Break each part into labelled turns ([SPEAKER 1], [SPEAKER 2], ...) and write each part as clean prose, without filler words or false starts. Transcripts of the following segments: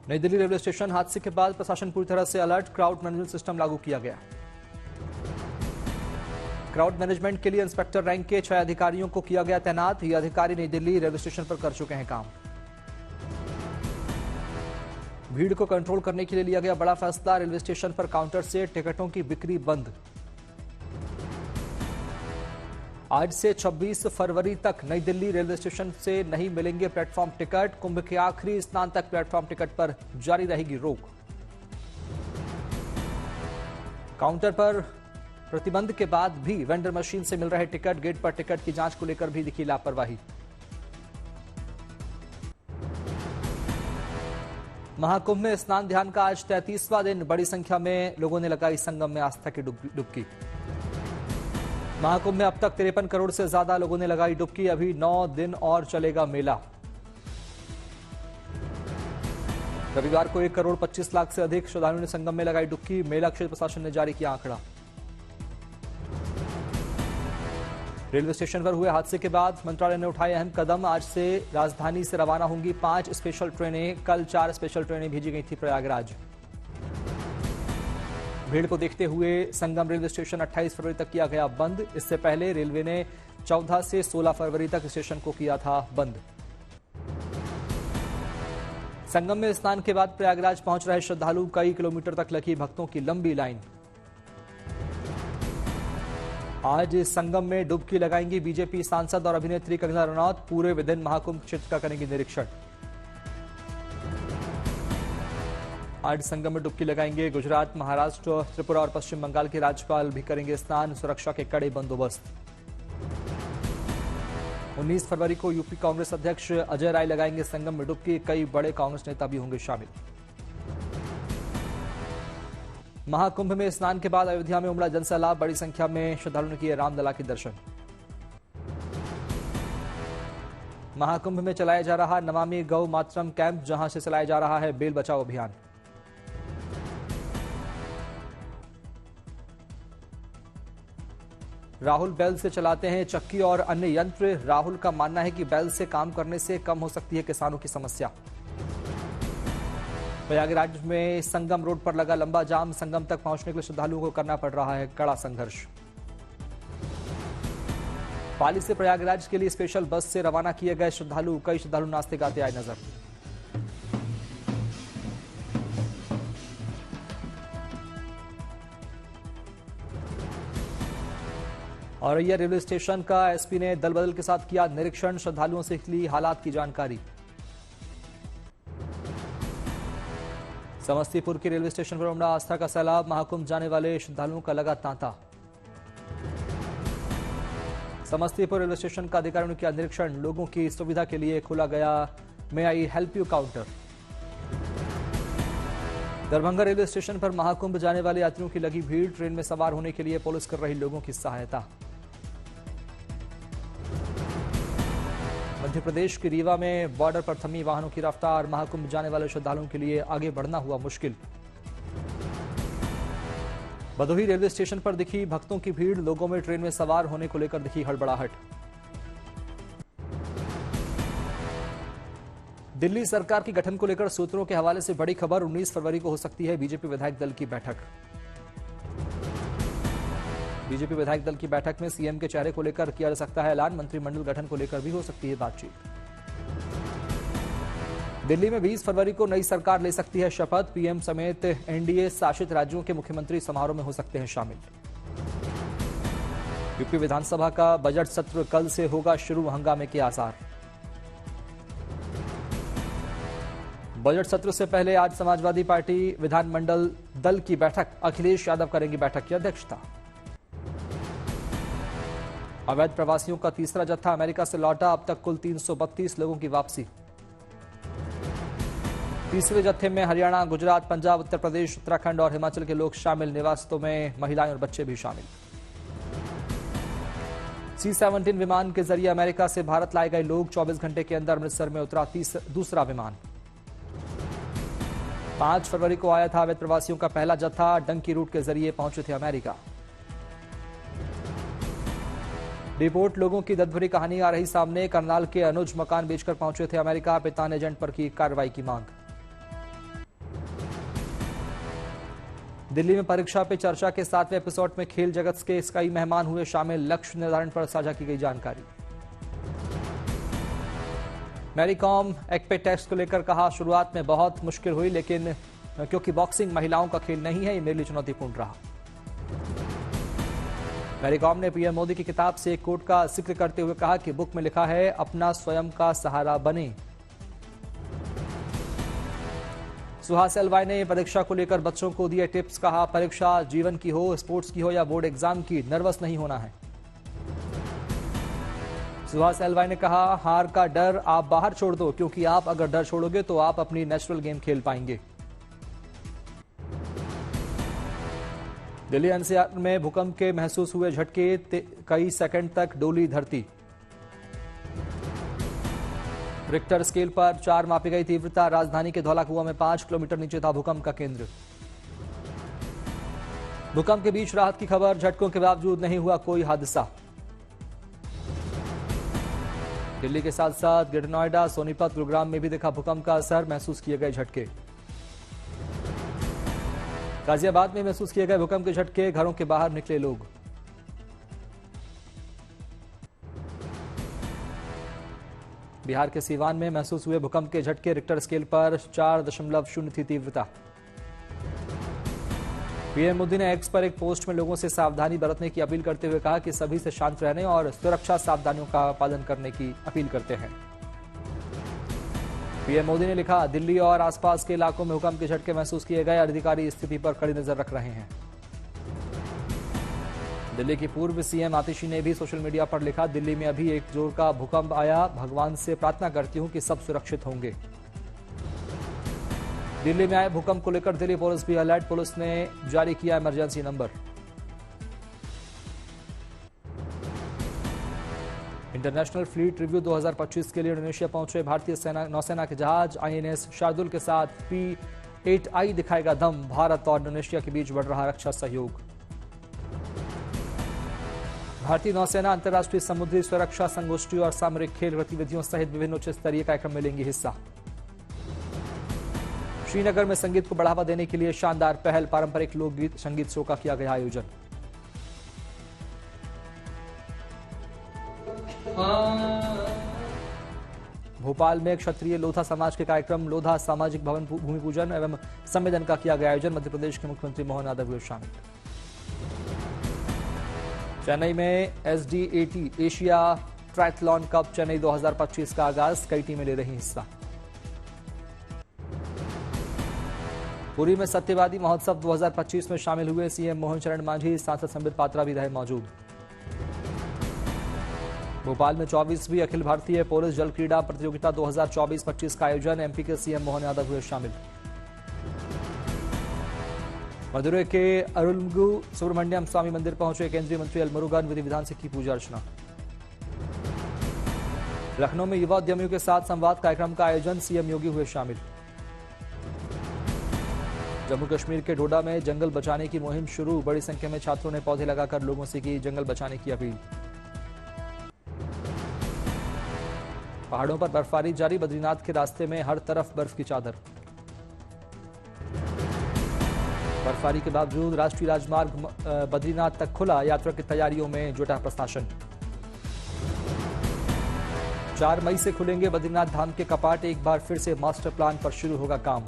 [SPEAKER 1] नई Delhi railway station हादसे के बाद प्रशासन पूरी तरह से अलर्ट, क्राउड मैनेजमेंट सिस्टम लागू किया गया। क्राउड मैनेजमेंट के लिए इंस्पेक्टर रैंक के 6 अधिकारियों को किया गया तैनात। ये अधिकारी नई दिल्ली रेलवे स्टेशन पर कर चुके हैं काम। भीड़ को कंट्रोल करने के लिए लिया गया बड़ा फैसला, रेलवे स्टेशन पर काउंटर से टिकटों की बिक्री बंद। आज से 26 फरवरी तक नई दिल्ली रेलवे स्टेशन से नहीं मिलेंगे प्लेटफॉर्म टिकट। कुंभ के आखिरी स्नान तक प्लेटफॉर्म टिकट पर जारी रहेगी रोक। काउंटर पर प्रतिबंध के बाद भी वेंडर मशीन से मिल रहे टिकट, गेट पर टिकट की जांच को लेकर भी दिखी लापरवाही। महाकुंभ में स्नान ध्यान का आज 33वां दिन, बड़ी संख्या में लोगों ने लगाई संगम में आस्था की डुबकी। महाकुंभ में अब तक 53 करोड़ से ज्यादा लोगों ने लगाई डुबकी। अभी 9 दिन और चलेगा मेला। रविवार को 1 करोड़ 25 लाख से अधिक श्रद्धालुओं ने संगम में लगाई डुबकी। मेला क्षेत्र प्रशासन ने जारी किया आंकड़ा। रेलवे स्टेशन पर हुए हादसे के बाद मंत्रालय ने उठाए अहम कदम। आज से राजधानी से रवाना होंगी 5 स्पेशल ट्रेनें। कल 4 स्पेशल ट्रेनें भेजी गई थी प्रयागराज। भीड़ को देखते हुए संगम रेलवे स्टेशन 28 फरवरी तक किया गया बंद। इससे पहले रेलवे ने 14 से 16 फरवरी तक स्टेशन को किया था बंद। संगम में स्नान के बाद प्रयागराज पहुंच रहे श्रद्धालु, कई किलोमीटर तक लगी भक्तों की लंबी लाइन। आज संगम में डुबकी लगाएंगी बीजेपी सांसद और अभिनेत्री कंगना रनौत। पूरे विदिन महाकुंभ क्षेत्र का करेंगी निरीक्षण। आज संगम में डुबकी लगाएंगे गुजरात, महाराष्ट्र, त्रिपुरा और पश्चिम बंगाल के राज्यपाल भी करेंगे स्नान। सुरक्षा के कड़े बंदोबस्त। 19 फरवरी को यूपी कांग्रेस अध्यक्ष अजय राय लगाएंगे संगम में डुबकी। कई बड़े कांग्रेस नेता भी होंगे शामिल। महाकुंभ में स्नान के बाद अयोध्या में उमड़ा जनसैलाब, बड़ी संख्या में श्रद्धालुओं ने किए रामलला के दर्शन। महाकुंभ में चलाया जा रहा नमामि गौ मातरम कैंप, जहां से चलाया जा रहा है बेल बचाओ अभियान। राहुल बैल से चलाते हैं चक्की और अन्य यंत्र। राहुल का मानना है कि बैल से काम करने से कम हो सकती है किसानों की समस्या। प्रयागराज में संगम रोड पर लगा लंबा जाम। संगम तक पहुंचने के लिए श्रद्धालुओं को करना पड़ रहा है कड़ा संघर्ष। पाली से प्रयागराज के लिए स्पेशल बस से रवाना किए गए श्रद्धालु, कई श्रद्धालु नाचते गाते आए नजर। औरैया रेलवे स्टेशन का एसपी ने दल बदल के साथ किया निरीक्षण। श्रद्धालुओं से ली हालात की जानकारी। समस्तीपुर के रेलवे स्टेशन पर उमड़ा आस्था का सैलाब। महाकुंभ जाने वाले श्रद्धालुओं का लगा तांता। समस्तीपुर रेलवे स्टेशन का अधिकारियों ने किया निरीक्षण। लोगों की सुविधा के लिए खोला गया may I help you counter. Darbhanga railway station पर महाकुंभ जाने वाले यात्रियों की लगी भीड़। ट्रेन में सवार होने के लिए पुलिस कर रही लोगों की सहायता। मध्य प्रदेश के रीवा में बॉर्डर पर थमी वाहनों की रफ्तार। महाकुंभ जाने वाले श्रद्धालुओं के लिए आगे बढ़ना हुआ मुश्किल। भदोही रेलवे स्टेशन पर दिखी भक्तों की भीड़। लोगों में ट्रेन में सवार होने को लेकर दिखी हड़बड़ाहट। दिल्ली सरकार की गठन को लेकर सूत्रों के हवाले से बड़ी खबर। 19 फरवरी को हो सकती है बीजेपी विधायक दल की बैठक। बीजेपी विधायक दल की बैठक में सीएम के चेहरे को लेकर किया जा सकता है ऐलान। मंत्रिमंडल गठन को लेकर भी हो सकती है बातचीत। दिल्ली में 20 फरवरी को नई सरकार ले सकती है शपथ। पीएम समेत एनडीए शासित राज्यों के मुख्यमंत्री समारोह में हो सकते हैं शामिल। यूपी विधानसभा का बजट सत्र कल से होगा शुरू, हंगामे के आसार। बजट सत्र से पहले आज समाजवादी पार्टी विधानमंडल दल की बैठक। अखिलेश यादव करेंगी बैठक की अध्यक्षता। अवैध प्रवासियों का तीसरा जत्था अमेरिका से लौटा। अब तक कुल 332 लोगों की वापसी। तीसरे जत्थे में हरियाणा, गुजरात, पंजाब, उत्तर प्रदेश, उत्तराखंड और हिमाचल के लोग शामिल। निवासितों में महिलाएं और बच्चे भी शामिल। C-17 विमान के जरिए अमेरिका से भारत लाए गए लोग। 24 घंटे के अंदर अमृतसर में उतरा दूसरा विमान। 5 फरवरी को आया था अवैध प्रवासियों का पहला जत्था। डंकी रूट के जरिए पहुंचे थे अमेरिका। रिपोर्ट लोगों की दर्दभरी कहानी आ रही सामने। करनाल के अनुज मकान बेचकर पहुंचे थे अमेरिका। पिता ने एजेंट पर की कार्रवाई की मांग। दिल्ली में परीक्षा पे चर्चा के 7वें एपिसोड में खेल जगत के कई मेहमान हुए शामिल। लक्ष्य निर्धारण पर साझा की गई जानकारी। मैरी कॉम एक्पे टेस्ट को लेकर कहा, शुरुआत में बहुत मुश्किल हुई, लेकिन क्योंकि बॉक्सिंग महिलाओं का खेल नहीं है, ये मेरे लिए चुनौतीपूर्ण रहा। मैरी कॉम ने पीएम मोदी की किताब से एक कोट का जिक्र करते हुए कहा कि बुक में लिखा है, अपना स्वयं का सहारा बने। सुहास एलवाई ने परीक्षा को लेकर बच्चों को दिए टिप्स। कहा, परीक्षा जीवन की हो, स्पोर्ट्स की हो या बोर्ड एग्जाम की, नर्वस नहीं होना है। सुहास एलवाई ने कहा, हार का डर आप बाहर छोड़ दो, क्योंकि आप अगर डर छोड़ोगे तो आप अपनी नेचुरल गेम खेल पाएंगे। दिल्ली एनसीआर में भूकंप के महसूस हुए झटके, कई सेकंड तक डोली धरती। रिक्टर स्केल पर 4 मापी गई तीव्रता। राजधानी के धौलाकुआं में 5 किलोमीटर नीचे था भूकंप का केंद्र। भूकंप के बीच राहत की खबर, झटकों के बावजूद नहीं हुआ कोई हादसा। दिल्ली के साथ साथ ग्रेटर नोएडा, सोनीपत, गुरुग्राम में भी दिखा भूकंप का असर, महसूस किए गए झटके। गाजियाबाद में महसूस किए गए भूकंप के झटके, घरों के बाहर निकले लोग। बिहार के सीवान में महसूस हुए भूकंप के झटके, रिक्टर स्केल पर 4.0 थी तीव्रता। पीएम मोदी ने एक्स पर एक पोस्ट में लोगों से सावधानी बरतने की अपील करते हुए कहा कि सभी से शांत रहने और सुरक्षा सावधानियों का पालन करने की अपील करते हैं। पीएम मोदी ने लिखा, दिल्ली और आसपास के इलाकों में भूकंप के झटके महसूस किए गए, अधिकारी स्थिति पर कड़ी नजर रख रहे हैं। दिल्ली की पूर्व सीएम आतिशी ने भी सोशल मीडिया पर लिखा, दिल्ली में अभी एक जोर का भूकंप आया, भगवान से प्रार्थना करती हूं कि सब सुरक्षित होंगे। दिल्ली में आए भूकंप को लेकर दिल्ली पुलिस भी अलर्ट, पुलिस ने जारी किया emergency number. International fleet review 2025 के लिए इंडोनेशिया पहुंचे भारतीय नौसेना के जहाज। आईएनएस शार्दुल के साथ P-8I दिखाएगा दम, भारत और इंडोनेशिया के बीच बढ़ रहा रक्षा सहयोग। भारतीय नौसेना अंतर्राष्ट्रीय समुद्री सुरक्षा संगोष्ठी और सामरिक खेल गतिविधियों सहित विभिन्न उच्च स्तरीय कार्यक्रम में लेंगे हिस्सा। श्रीनगर में संगीत को बढ़ावा देने के लिए शानदार पहल, पारंपरिक लोकगीत संगीत शो का किया गया आयोजन। भोपाल में क्षत्रिय लोधा समाज के कार्यक्रम, लोधा सामाजिक भवन भूमि पूजन एवं संवेदन का किया गया आयोजन। मध्य प्रदेश के मुख्यमंत्री मोहन यादव हुए शामिल। चेन्नई में SDAT Asia triathlon cup Chennai 2025 का आगाज, कई टीमें ले रही हिस्सा। पुरी में सत्यवादी महोत्सव 2025 में शामिल हुए सीएम मोहन चरण मांझी, सांसद संबित पात्रा भी रहे मौजूद। भोपाल में 24वीं अखिल भारतीय पुरुष जल क्रीड़ा प्रतियोगिता 2024-25 का आयोजन, एमपी के सीएम मोहन यादव हुए शामिल। मदुरै के अरुलगु सुब्रमण्यम स्वामी मंदिर पहुंचे केंद्रीय मंत्री एल मुरुगन, विधि विधान से की पूजा अर्चना। लखनऊ में युवा उद्यमियों के साथ संवाद कार्यक्रम का आयोजन, सीएम योगी हुए शामिल। जम्मू कश्मीर के डोडा में जंगल बचाने की मुहिम शुरू, बड़ी संख्या में छात्रों ने पौधे लगाकर लोगों से की जंगल बचाने की अपील। पहाड़ों पर बर्फबारी जारी, बद्रीनाथ के रास्ते में हर तरफ बर्फ की चादर। बर्फबारी के बावजूद राष्ट्रीय राजमार्ग बद्रीनाथ तक खुला, यात्रा की तैयारियों में जुटा प्रशासन। 4 मई से खुलेंगे बद्रीनाथ धाम के कपाट, एक बार फिर से मास्टर प्लान पर शुरू होगा काम।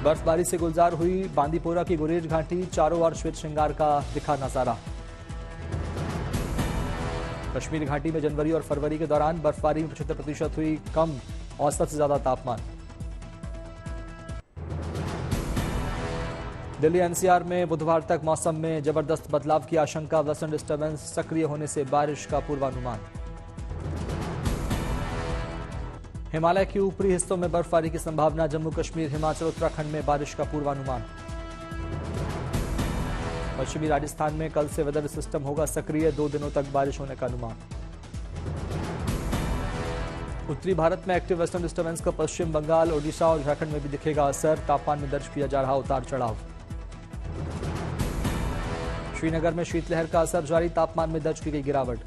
[SPEAKER 1] बर्फबारी से गुलजार हुई बांदीपोरा की गुरेज घाटी, चारों ओर श्वेत श्रृंगार का दिखा नजारा। कश्मीर घाटी में जनवरी और फरवरी के दौरान बर्फबारी में 75% हुई कम, औसत से ज्यादा तापमान। दिल्ली एनसीआर में बुधवार तक मौसम में जबरदस्त बदलाव की आशंका, वेस्टर्न डिस्टर्बेंस सक्रिय होने से बारिश का पूर्वानुमान। हिमालय के ऊपरी हिस्सों में बर्फबारी की संभावना, जम्मू कश्मीर, हिमाचल, उत्तराखंड में बारिश का पूर्वानुमान। पश्चिमी राजस्थान में कल से वेदर सिस्टम होगा सक्रिय, 2 दिनों तक बारिश होने का अनुमान। उत्तरी भारत में एक्टिव वेस्टर्न डिस्टर्बेंस का पश्चिम बंगाल, ओडिशा और झारखंड में भी दिखेगा असर, तापमान में दर्ज किया जा रहा उतार चढ़ाव। श्रीनगर में शीतलहर का असर जारी, तापमान में दर्ज की गई गिरावट।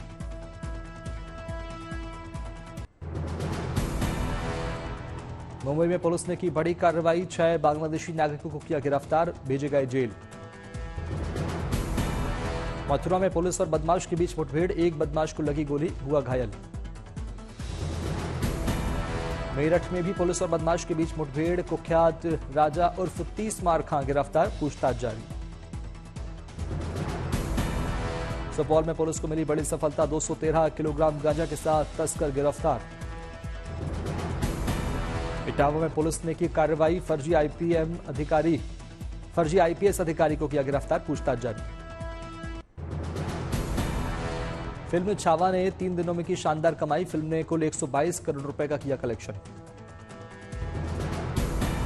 [SPEAKER 1] मुंबई में पुलिस ने की बड़ी कार्रवाई, 6 बांग्लादेशी नागरिकों को किया गिरफ्तार, भेजे गए जेल। मथुरा में पुलिस और बदमाश के बीच मुठभेड़, एक बदमाश को लगी गोली, हुआ घायल। मेरठ में भी पुलिस और बदमाश के बीच मुठभेड़, कुख्यात राजा उर्फ 30 मार खां गिरफ्तार, पूछताछ जारी। सुपौल में पुलिस को मिली बड़ी सफलता, 213 किलोग्राम गांजा के साथ तस्कर गिरफ्तार। इटावा में पुलिस ने की कार्रवाई, फर्जी आईपीएस अधिकारी को किया गिरफ्तार, पूछताछ जारी। फिल्म छावा ने 3 दिनों में की शानदार कमाई, फिल्म ने कुल 122 करोड़ रुपए का किया कलेक्शन।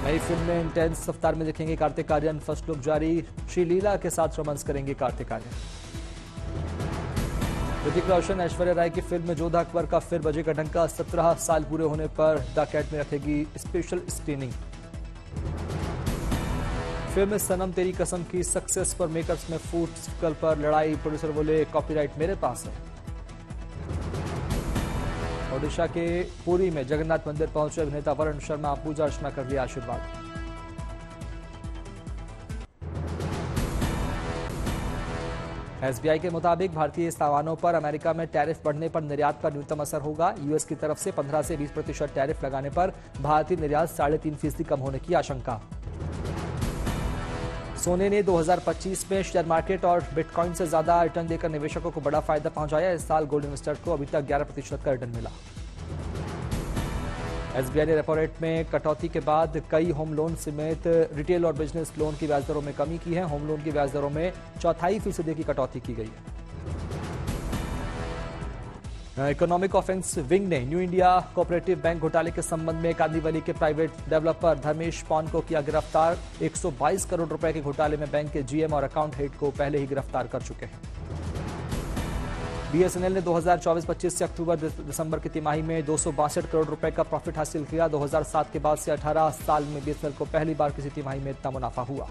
[SPEAKER 1] नई फिल्म में इंटेंस रफ्तार में दिखेंगे कार्तिक आर्यन, फर्स्ट लुक जारी, श्रीलीला के साथ रोमांस करेंगे कार्तिक आर्यन। ऋतिक रोशन ऐश्वर्या राय की फिल्म जोधा अकबर का फिर बजेगा डंका, 17 साल पूरे होने पर द अकेडमी रखेगी स्पेशल स्क्रीनिंग। फिल्म सनम तेरी कसम की सक्सेस पर मेकर्स में फूट सिक्वल पर लड़ाई, प्रोड्यूसर बोले कॉपीराइट मेरे पास है। ओडिशा के पुरी में जगन्नाथ मंदिर पहुंचे अभिनेता वरुण शर्मा, पूजा अर्चना कर दिया आशीर्वाद। एसबीआई के मुताबिक भारतीय सामानों पर अमेरिका में टैरिफ बढ़ने पर निर्यात पर न्यूनतम असर होगा। यूएस की तरफ से 15 से 20% टैरिफ लगाने पर भारतीय निर्यात 3.5% कम होने की आशंका। सोने ने 2025 में शेयर मार्केट और बिटकॉइन से ज्यादा रिटर्न देकर निवेशकों को बड़ा फायदा पहुंचाया। इस साल गोल्ड इन्वेस्टर को अभी तक 11% का रिटर्न मिला। एसबीआई ने रेपो रेट में कटौती के बाद कई होम लोन समेत रिटेल और बिजनेस लोन की ब्याज दरों में कमी की है। होम लोन की ब्याज दरों में 4.25% की कटौती की गई है। इकोनॉमिक ऑफेंस विंग ने न्यू इंडिया कोऑपरेटिव बैंक घोटाले के संबंध में कांदिवली के प्राइवेट डेवलपर धर्मेश पॉन को किया गिरफ्तार। 122 करोड़ रुपए के घोटाले में बैंक के जीएम और अकाउंट हेड को पहले ही गिरफ्तार कर चुके हैं। बीएसएनएल ने 2024-25 से अक्टूबर-दिसंबर की तिमाही में 262 करोड़ रुपए का प्रॉफिट हासिल किया। 2007 के बाद से 18 साल में बीएसएनएल को पहली बार किसी तिमाही में इतना मुनाफा हुआ।